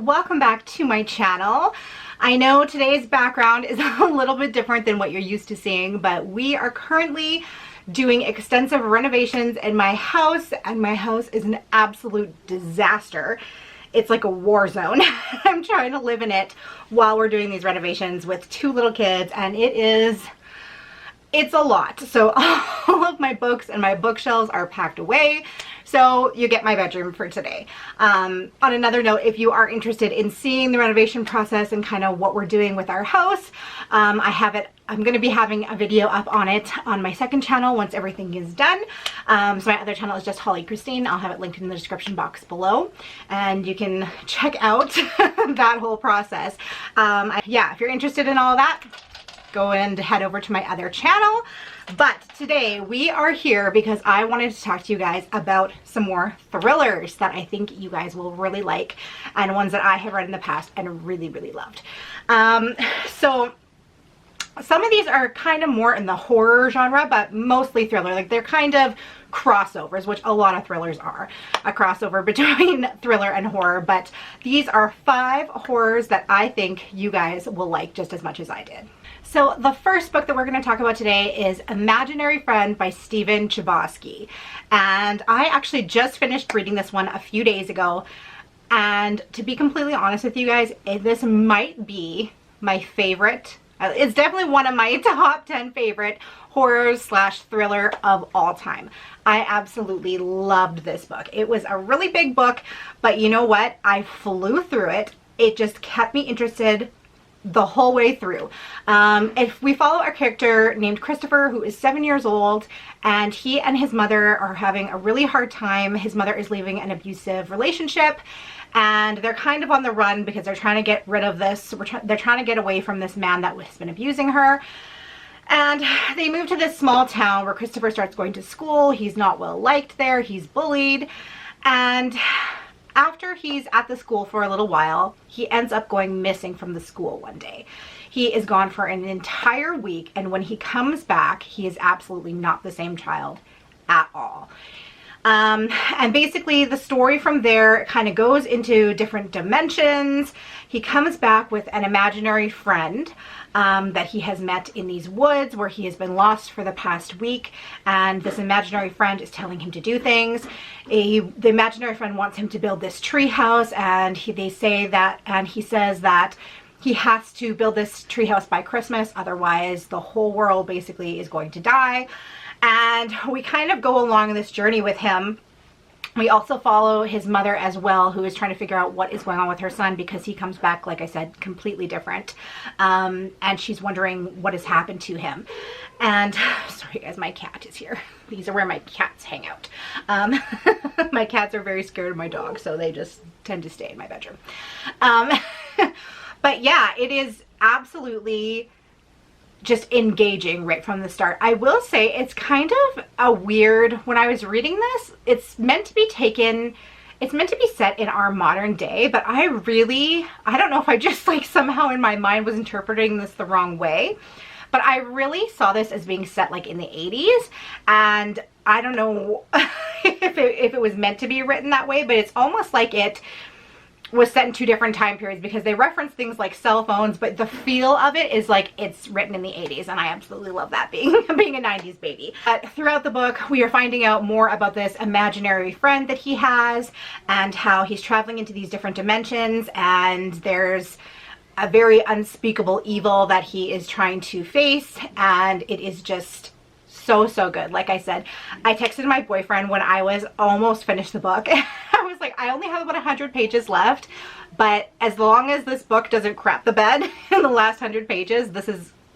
welcome back to my channel. I know today's background is a little bit different than what you're used to seeing, but we are currently doing extensive renovations in my house, and my house is an absolute disaster. It's like a war zone. I'm trying to live in it while we're doing these renovations with two little kids, and it's a lot. So all of my books and my bookshelves are packed away. So you get my bedroom for today. On another note, if you are interested in seeing the renovation process and kind of what we're doing with our house, I'm going to be having a video up on it on my second channel once everything is done. So my other channel is just Holly Christine. I'll have it linked in the description box below, and you can check out that whole process. Yeah, if you're interested in all that, go and head over to my other channel. But today we are here because I wanted to talk to you guys about some more thrillers that I think you guys will really like, and ones that I have read in the past and really loved. So some of these are kind of more in the horror genre, but mostly thriller. Like, they're kind of crossovers, which a lot of thrillers are, a crossover between thriller and horror. But these are 5 horrors that I think you guys will like just as much as I did. So the first book that we're going to talk about today is Imaginary Friend by Stephen Chbosky. And I actually just finished reading this one a few days ago. And to be completely honest with you guys, this might be my favorite. It's definitely one of my top 10 favorite horrors / thriller of all time. I absolutely loved this book. It was a really big book, but you know what? I flew through it. It just kept me interested the whole way through. If we follow our character named Christopher, who is 7 years old, and he and his mother are having a really hard time. His mother is leaving an abusive relationship, and they're kind of on the run because they're trying to get rid of this. They're trying to get away from this man that has been abusing her. And they move to this small town where Christopher starts going to school. He's not well liked there. He's bullied. And after he's at the school for a little while, he ends up going missing from the school one day. He is gone for an entire week, and when he comes back, he is absolutely not the same child at all. And basically the story from there kind of goes into different dimensions. He comes back with an imaginary friend that he has met in these woods where he has been lost for the past week, and this imaginary friend is telling him to do things. The imaginary friend wants him to build this tree house, and he says that he has to build this tree house by Christmas, otherwise the whole world basically is going to die. And we kind of go along this journey with him. We also follow his mother as well, who is trying to figure out what is going on with her son, because he comes back, like I said, completely different. And she's wondering what has happened to him. And sorry guys, my cat is here. These are where my cats hang out. My cats are very scared of my dog, so they just tend to stay in my bedroom. But yeah, it is absolutely just engaging right from the start. I will say it's kind of a weird, when I was reading this, it's meant to be set in our modern day, but I don't know if I just like somehow in my mind was interpreting this the wrong way, but I really saw this as being set like in the 80s, and I don't know if it was meant to be written that way, but it's almost like it was set in 2 different time periods, because they reference things like cell phones, but the feel of it is like it's written in the 80s, and I absolutely love that, being a 90s baby. But throughout the book, we are finding out more about this imaginary friend that he has, and how he's traveling into these different dimensions, and there's a very unspeakable evil that he is trying to face, and it is just so good. Like I said, I texted my boyfriend when I was almost finished the book. I was like, I only have about 100 pages left, but as long as this book doesn't crap the bed in the last 100 pages,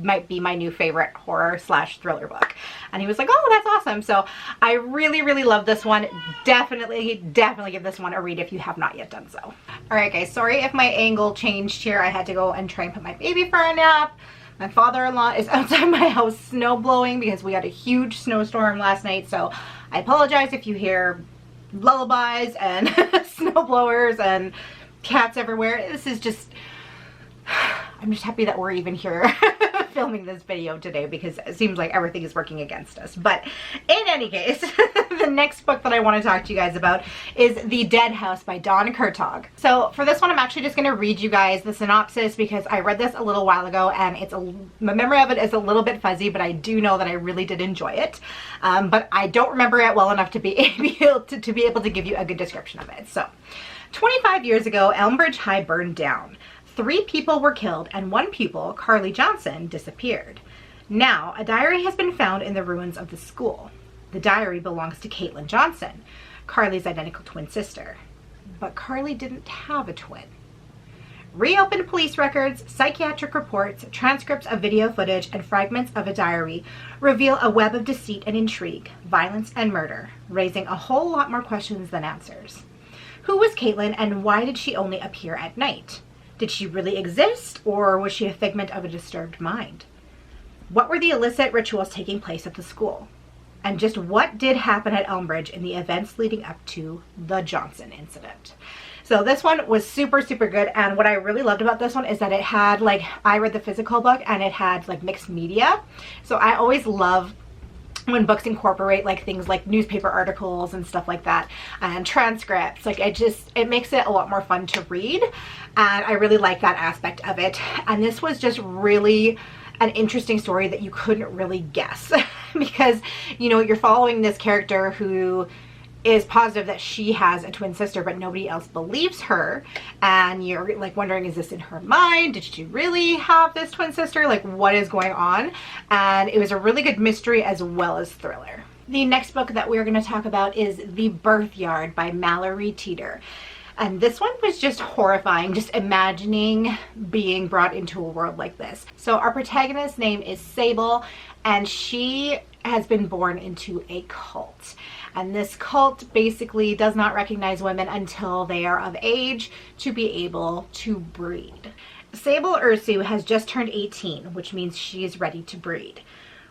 might be my new favorite horror / thriller book. And he was like, oh, that's awesome. So I really love this one. Definitely give this one a read if you have not yet done so. All right guys, sorry if my angle changed here. I had to go and try and put my baby for a nap. My father-in-law is outside my house snow blowing because we had a huge snowstorm last night, so I apologize if you hear lullabies and snow blowers and cats everywhere. This is just, I'm just happy that we're even here filming this video today because it seems like everything is working against us. But in any case, the next book that I want to talk to you guys about is The Dead House by Dawn Kurtog. So for this one, I'm actually just going to read you guys the synopsis because I read this a little while ago and my memory of it is a little bit fuzzy, but I do know that I really did enjoy it. But I don't remember it well enough to be able to give you a good description of it. So 25 years ago, Elmbridge High burned down. 3 people were killed and 1 pupil, Carly Johnson, disappeared. Now, a diary has been found in the ruins of the school. The diary belongs to Caitlin Johnson, Carly's identical twin sister. But Carly didn't have a twin. Reopened police records, psychiatric reports, transcripts of video footage, and fragments of a diary reveal a web of deceit and intrigue, violence and murder, raising a whole lot more questions than answers. Who was Caitlin and why did she only appear at night? Did she really exist, or was she a figment of a disturbed mind? What were the illicit rituals taking place at the school? And just what did happen at Elmbridge in the events leading up to the Johnson incident? So this one was super, super good. And what I really loved about this one is that it had, like, I read the physical book and it had like mixed media. So I always love when books incorporate like things like newspaper articles and stuff like that and transcripts. Like it makes it a lot more fun to read, and I really like that aspect of it. And this was just really an interesting story that you couldn't really guess because, you know, you're following this character who is positive that she has a twin sister, but nobody else believes her. And you're like wondering, is this in her mind? Did she really have this twin sister? Like, what is going on? And it was a really good mystery as well as thriller. The next book that we're going to talk about is The Birth Yard by Mallory Teeter. And this one was just horrifying, just imagining being brought into a world like this. So our protagonist's name is Sable, and she has been born into a cult. And this cult basically does not recognize women until they are of age to be able to breed. Sable Ursu has just turned 18, which means she is ready to breed.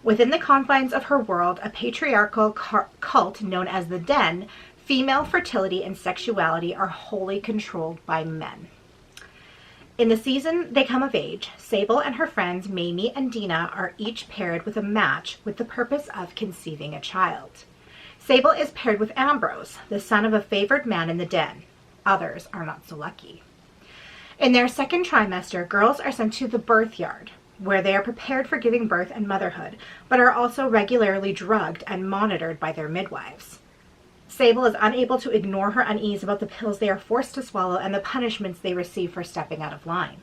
Within the confines of her world, a patriarchal cult known as the Den, female fertility and sexuality are wholly controlled by men. In the season they come of age, Sable and her friends Mamie and Dina are each paired with a match with the purpose of conceiving a child. Sable is paired with Ambrose, the son of a favored man in the Den. Others are not so lucky. In their second trimester, girls are sent to the birth yard, where they are prepared for giving birth and motherhood, but are also regularly drugged and monitored by their midwives. Sable is unable to ignore her unease about the pills they are forced to swallow and the punishments they receive for stepping out of line.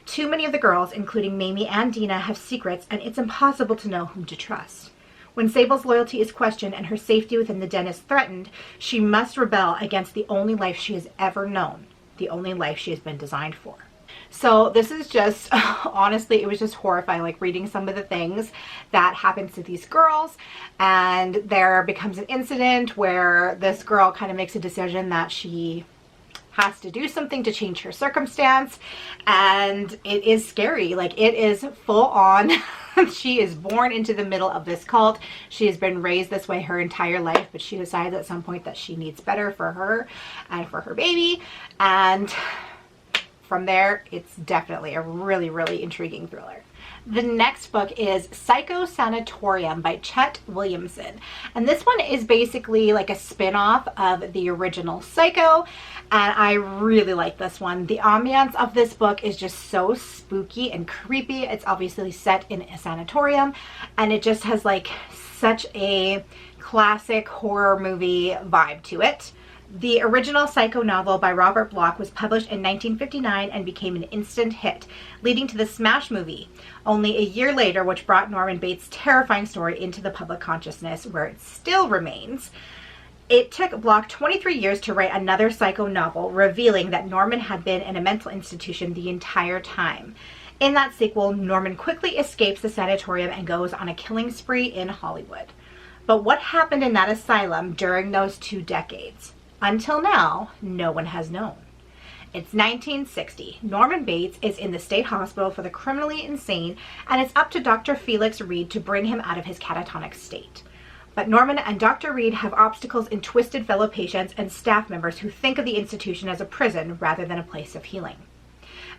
Too many of the girls, including Mamie and Dina, have secrets, and it's impossible to know whom to trust. When Sable's loyalty is questioned and her safety within the Den is threatened, she must rebel against the only life she has ever known, the only life she has been designed for. So this is just, honestly, it was just horrifying, like reading some of the things that happens to these girls. And there becomes an incident where this girl kind of makes a decision that she has to do something to change her circumstance, and it is scary. Like, it is full on. She is born into the middle of this cult. She has been raised this way her entire life, but she decides at some point that she needs better for her and for her baby, and from there it's definitely a really, really intriguing thriller. The next book is Sanatorium by Chet Williamson. And this one is basically like a spin-off of the original Psycho. And I really like this one. The ambiance of this book is just so spooky and creepy. It's obviously set in a sanatorium. And it just has like such a classic horror movie vibe to it. The original Psycho novel by Robert Bloch was published in 1959 and became an instant hit, leading to the smash movie only a year later, which brought Norman Bates' terrifying story into the public consciousness, where it still remains. It took Bloch 23 years to write another Psycho novel, revealing that Norman had been in a mental institution the entire time. In that sequel, Norman quickly escapes the sanatorium and goes on a killing spree in Hollywood. But what happened in that asylum during those 2 decades? Until now, no one has known. It's 1960. Norman Bates is in the state hospital for the criminally insane, and it's up to Dr. Felix Reed to bring him out of his catatonic state. But Norman and Dr. Reed have obstacles in twisted fellow patients and staff members who think of the institution as a prison rather than a place of healing.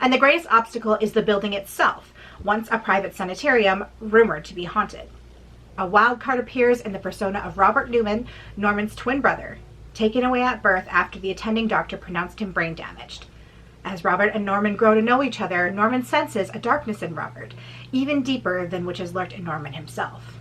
And the greatest obstacle is the building itself, once a private sanitarium rumored to be haunted. A wild card appears in the persona of Robert Newman, Norman's twin brother, taken away at birth after the attending doctor pronounced him brain damaged. As Robert and Norman grow to know each other, Norman senses a darkness in Robert, even deeper than which has lurked in Norman himself.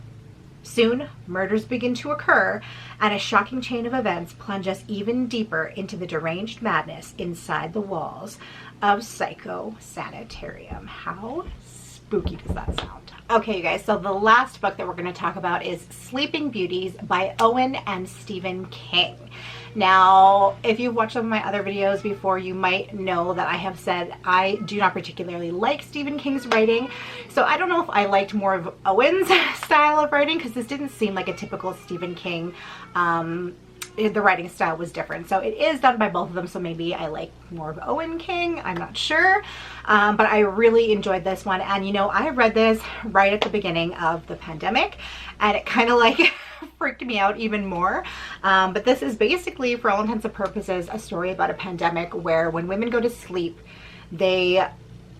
Soon, murders begin to occur, and a shocking chain of events plunge us even deeper into the deranged madness inside the walls of Psycho Sanatorium. How spooky does that sound? Okay, you guys, so the last book that we're going to talk about is Sleeping Beauties by Owen and Stephen King. Now, if you've watched some of my other videos before, you might know that I have said I do not particularly like Stephen King's writing. So I don't know if I liked more of Owen's style of writing, because this didn't seem like a typical Stephen King. The writing style was different. So it is done by both of them, so maybe I like more of Owen King, I'm not sure. But I really enjoyed this one, and you know, I read this right at the beginning of the pandemic, and it kind of like freaked me out even more. But this is basically, for all intents and purposes, a story about a pandemic where when women go to sleep, they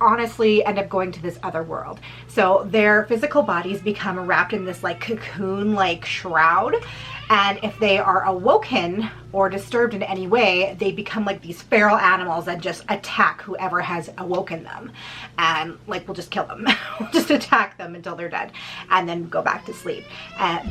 honestly end up going to this other world. So their physical bodies become wrapped in this like cocoon like shroud, and if they are awoken or disturbed in any way, they become like these feral animals that just attack whoever has awoken them, and like we'll just kill them. We'll just attack them until they're dead and then go back to sleep.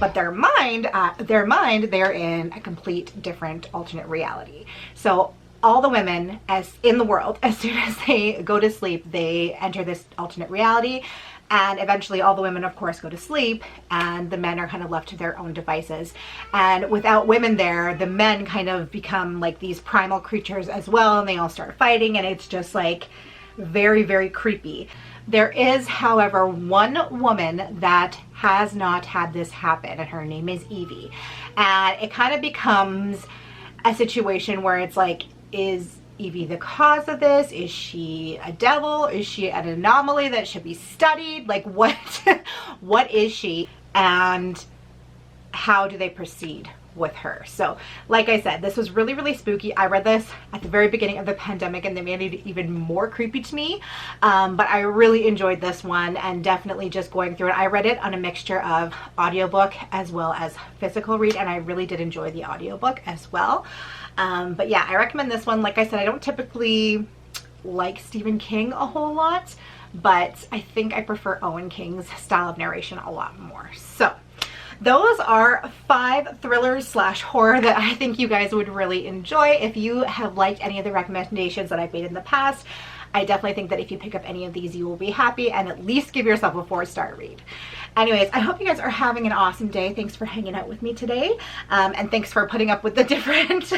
But their mind, they're in a complete different alternate reality. So all the women in the world, as soon as they go to sleep, they enter this alternate reality, and eventually all the women, of course, go to sleep, and the men are kind of left to their own devices. And without women there, the men kind of become like these primal creatures as well, and they all start fighting, and it's just like very, very creepy. There is, however, one woman that has not had this happen, and her name is Evie. And it kind of becomes a situation where it's like, is Evie the cause of this? Is she a devil? Is she an anomaly that should be studied? Like what what is she, and how do they proceed with her? So like I said, this was really, really spooky. I read this at the very beginning of the pandemic, and they made it even more creepy to me. But I really enjoyed this one, and definitely just going through it. I read it on a mixture of audiobook as well as physical read, and I really did enjoy the audiobook as well. But yeah, I recommend this one. Like I said, I don't typically like Stephen King a whole lot, but I think I prefer Owen King's style of narration a lot more. So those are 5 thrillers / horror that I think you guys would really enjoy. If you have liked any of the recommendations that I've made in the past, I definitely think that if you pick up any of these, you will be happy, and at least give yourself a 4-star read. Anyways, I hope you guys are having an awesome day. Thanks for hanging out with me today, and thanks for putting up with the different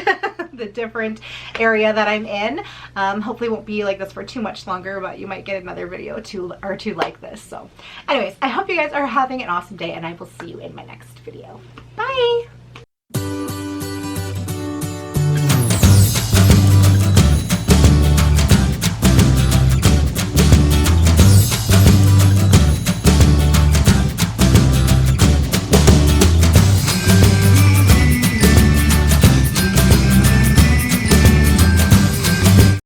the different area that I'm in. Hopefully it won't be like this for too much longer, but you might get another video or two like this. So anyways, I hope you guys are having an awesome day, and I will see you in my next video. Bye!